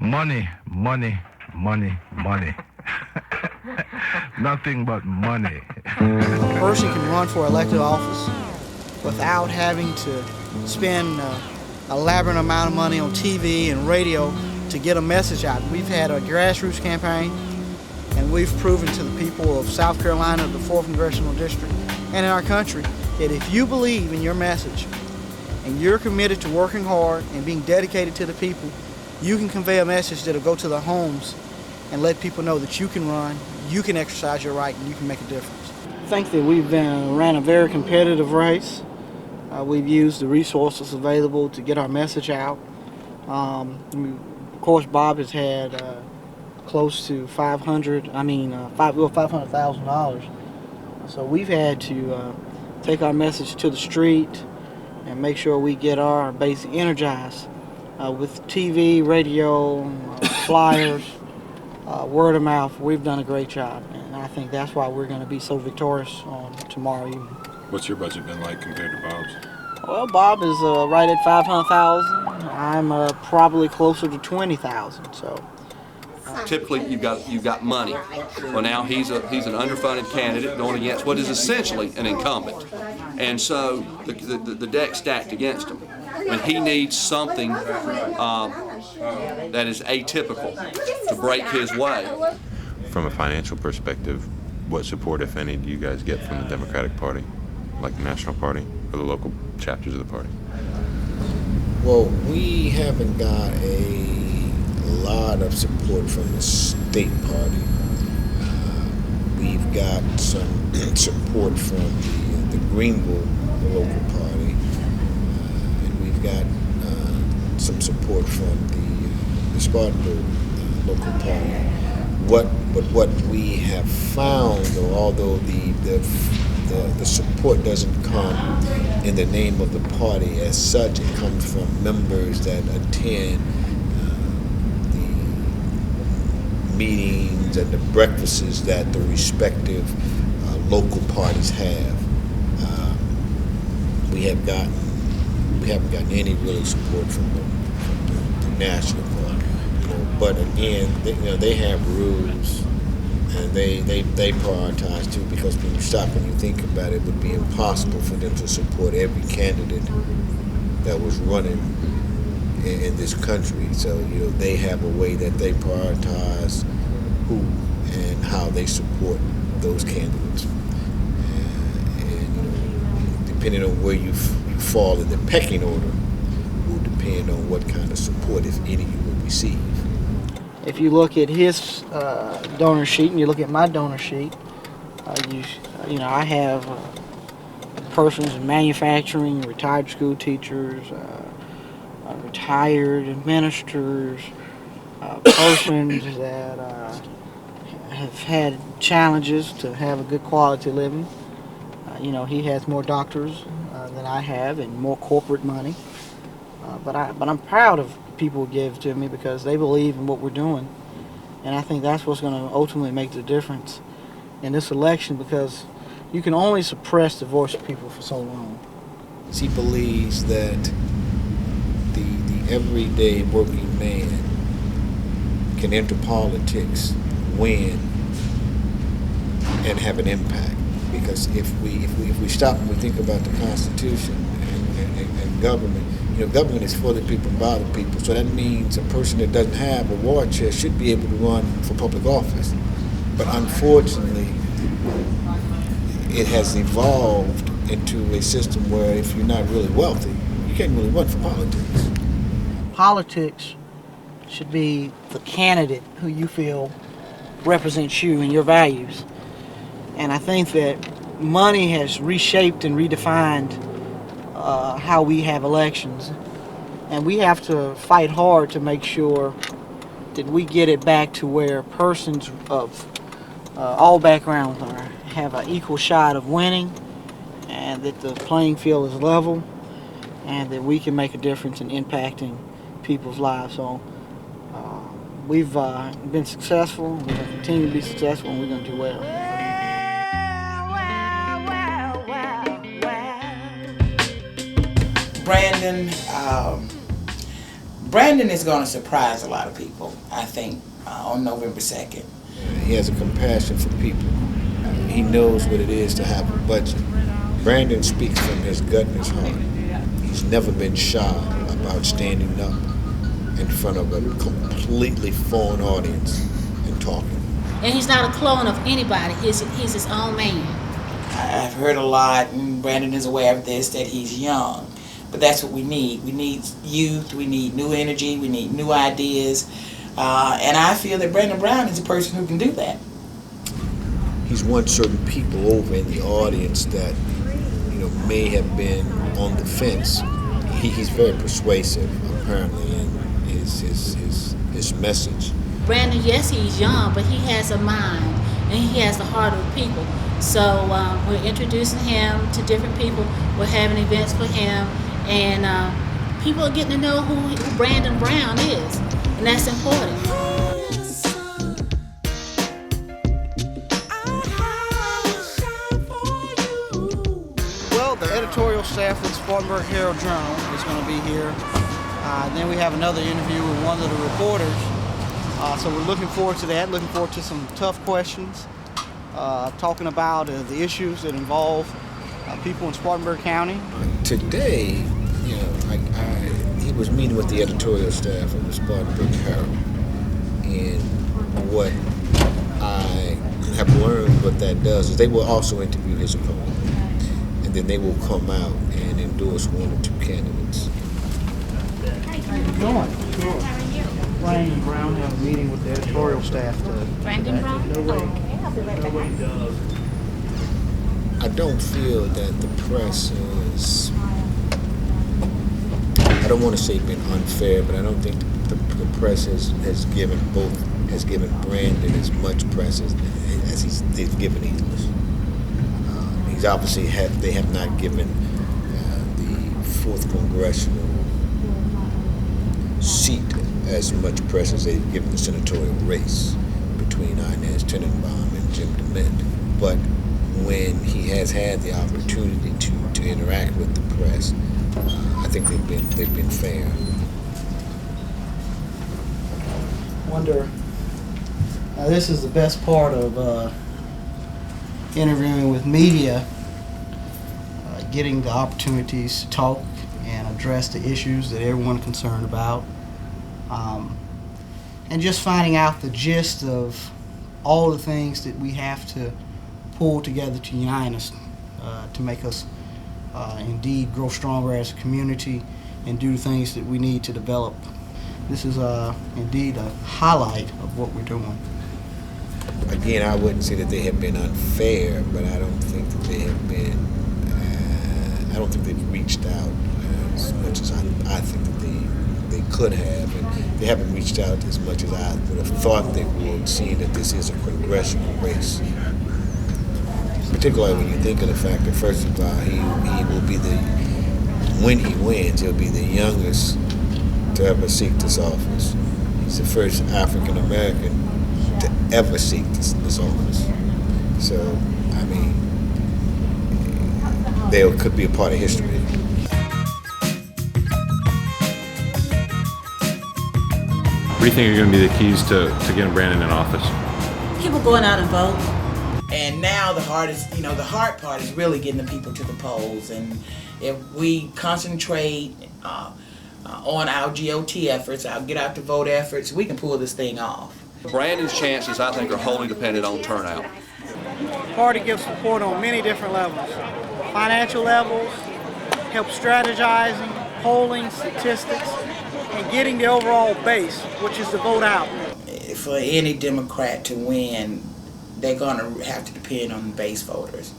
Money, money, money, money. Nothing but money. A person can run for elected office without having to spend an elaborate amount of money on TV and radio to get a message out. We've had a grassroots campaign, and we've proven to the people of South Carolina, the 4th Congressional District, and in our country, that if you believe in your message and you're committed to working hard and being dedicated to the people, you can convey a message that'll go to the homes and let people know that you can run, you can exercise your right, and you can make a difference. I think that we've ran a very competitive race. We've used the resources available to get our message out. Of course, Bob has had close to $500,000. So we've had to take our message to the street and make sure we get our base energized with TV, radio, flyers, word of mouth. We've done a great job, and I think that's why we're going to be so victorious on tomorrow evening. What's your budget been like compared to Bob's? Well, Bob is right at $500,000. I'm probably closer to $20,000. So. Typically, you've got money. Well, now he's an underfunded candidate going against what is essentially an incumbent, and so the deck's stacked against him. And he needs something that is atypical to break his way. From a financial perspective, what support, if any, do you guys get from the Democratic Party, like the National Party or the local chapters of the party? Well, we haven't got a lot of support from the state party. We've got some support from the Greenville local party, and we've got some support from the Spartanburg local party. What we have found, although the support doesn't come in the name of the party as such, it comes from members that attend meetings and the breakfasts that the respective local parties have. We haven't gotten any really support from the national party. But again, they have rules, and they prioritize too. Because when you stop and you think about it, it would be impossible for them to support every candidate that was running in this country. So they have a way that they prioritize who and how they support those candidates, and depending on where you fall in the pecking order will depend on what kind of support, if any, you will receive. If you look at his donor sheet and you look at my donor sheet, I have persons in manufacturing, retired school teachers, retired ministers, persons that have had challenges to have a good quality living. He has more doctors than I have and more corporate money. But I'm proud of people who give to me because they believe in what we're doing. And I think that's what's going to ultimately make the difference in this election, because you can only suppress the voice of people for so long. He believes that the everyday working man can enter politics, win, and have an impact. Because if we stop and we think about the Constitution and government, government is for the people, by the people. So that means a person that doesn't have a war chest should be able to run for public office. But unfortunately, it has evolved into a system where if you're not really wealthy, you can't really run for politics. Politics should be the candidate who you feel represents you and your values. And I think that money has reshaped and redefined how we have elections. And we have to fight hard to make sure that we get it back to where persons of all backgrounds have an equal shot of winning, and that the playing field is level, and that we can make a difference in impacting people's lives. So we've been successful, we're going to continue to be successful, and we're going to do well. Brandon is going to surprise a lot of people, I think, on November 2nd. He has a compassion for people. He knows what it is to have a budget. Brandon speaks from his gut and his heart. He's never been shy about standing up in front of a completely foreign audience and talking. And he's not a clone of anybody. He's his own man. I've heard a lot, and Brandon is aware of this, that he's young. But that's what we need. We need youth, we need new energy, we need new ideas. And I feel that Brandon Brown is a person who can do that. He's won certain people over in the audience that, may have been on the fence. He's very persuasive, apparently, in his message. Brandon, yes, he's young, but he has a mind, and he has the heart of the people. So we're introducing him to different people. We're having events for him, and people are getting to know who Brandon Brown is, and that's important. Well, the editorial staff with Spartanburg Herald-Journal is going to be here. And then we have another interview with one of the reporters. So we're looking forward to that, looking forward to some tough questions, talking about the issues that involve people in Spartanburg County. Today, he was meeting with the editorial staff of the Spartanburg Herald, and what I have learned what that does is they will also interview his opponent, and then they will come out and endorse one or two candidates. How you doing? Sure. Brandon Brown have a meeting with the editorial staff today. Brandon Brown? Okay, I'll be right back. I don't feel that the press is, I don't want to say been unfair, but I don't think the press has given Brandon as much press as they've given English. He's obviously they have not given the 4th Congressional seat as much press as they've given the senatorial race between Inez Tenenbaum and Jim DeMint. But when he has had the opportunity to interact with the press, I think they've been fair. Wonder, this is the best part of interviewing with media, getting the opportunities to talk and address the issues that everyone's concerned about, and just finding out the gist of all the things that we have to pull together to unite us, to make us indeed grow stronger as a community and do the things that we need to develop. This is indeed a highlight of what we're doing. Again, I wouldn't say that they have been unfair, but I don't think that they have been, I don't think they've reached out as much as I think that they could have, and they haven't reached out as much as I would have thought they would, seeing that this is a congressional race. Particularly when you think of the fact that, first of all, he will be when he wins, he'll be the youngest to ever seek this office. He's the first African American to ever seek this office. So, I mean, they could be a part of history. What do you think are going to be the keys to getting Brandon in office? People going out and vote. And now the hard part is really getting the people to the polls. And if we concentrate on our GOT efforts, our get out to vote efforts, we can pull this thing off. Brandon's chances, I think, are wholly dependent on turnout. The party gives support on many different levels. Financial levels, help strategizing, polling, statistics, and getting the overall base, which is the vote out. For any Democrat to win, they're going to have to depend on base voters.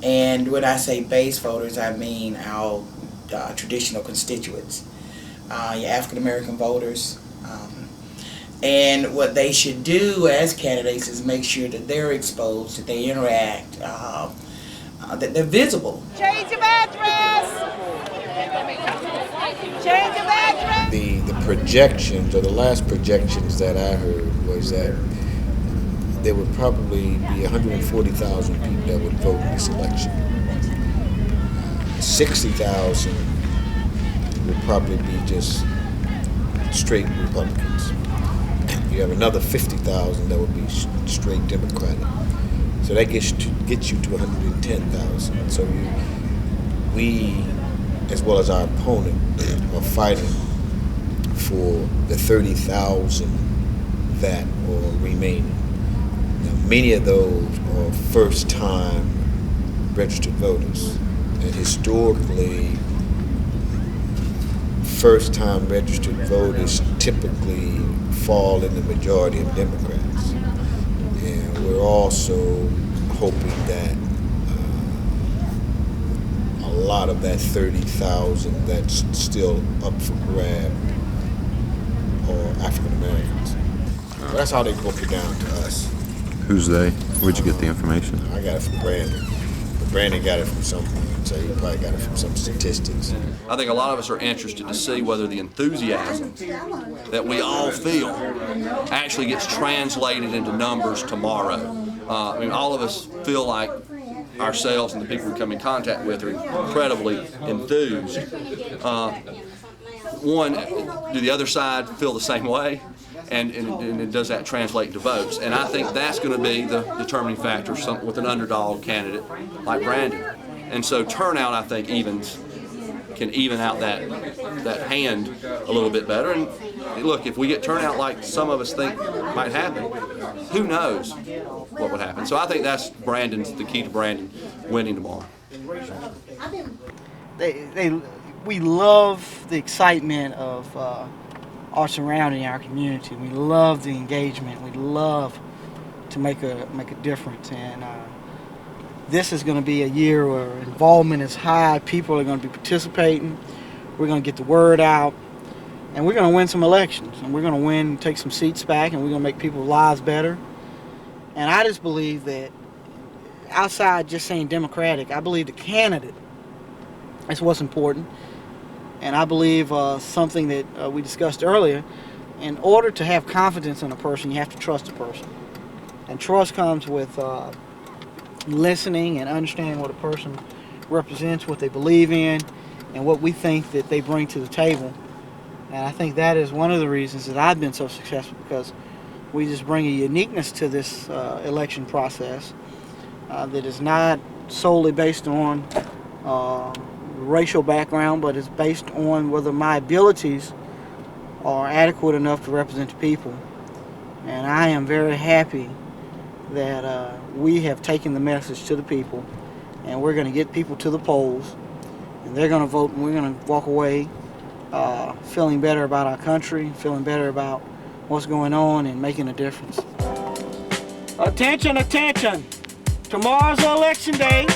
And when I say base voters, I mean our traditional constituents, your African American voters. And what they should do as candidates is make sure that they're exposed, that they interact, that they're visible. Change of address! Change of address! The projections, or the last projections that I heard, was that there would probably be 140,000 people that would vote in this election. 60,000 would probably be just straight Republicans. You have another 50,000 that would be straight Democratic. So that gets you to 110,000. So we, as well as our opponent, are fighting for the 30,000 that are remaining. Now, many of those are first-time registered voters, and historically, first-time registered voters typically fall in the majority of Democrats. And we're also hoping that a lot of that 30,000 that's still up for grab are African Americans. Well, that's how they broke it down to us. Who's they? Where'd you get the information? I got it from Brandon. But Brandon got it from someone, so he probably got it from some statistics. I think a lot of us are interested to see whether the enthusiasm that we all feel actually gets translated into numbers tomorrow. I mean, all of us feel like ourselves and the people we come in contact with are incredibly enthused. One, do the other side feel the same way? And does that translate into votes? And I think that's going to be the determining factor with an underdog candidate like Brandon. And so turnout, I think, can even out that hand a little bit better. And look, if we get turnout like some of us think might happen, who knows what would happen? So I think that's the key to Brandon winning tomorrow. We love the excitement of our surrounding our community. We love the engagement. We love to make a difference. And this is going to be a year where involvement is high. People are going to be participating. We're going to get the word out, and we're going to win some elections. And we're going to take some seats back, and we're going to make people's lives better. And I just believe that outside just saying Democratic, I believe the candidate is what's important. And I believe something that we discussed earlier, in order to have confidence in a person, you have to trust a person. And trust comes with listening and understanding what a person represents, what they believe in, and what we think that they bring to the table. And I think that is one of the reasons that I've been so successful, because we just bring a uniqueness to this election process that is not solely based on racial background, but it's based on whether my abilities are adequate enough to represent the people. And I am very happy that we have taken the message to the people, and we're going to get people to the polls, and they're going to vote, and we're going to walk away feeling better about our country, feeling better about what's going on, and making a difference. Attention, attention! Tomorrow's election day.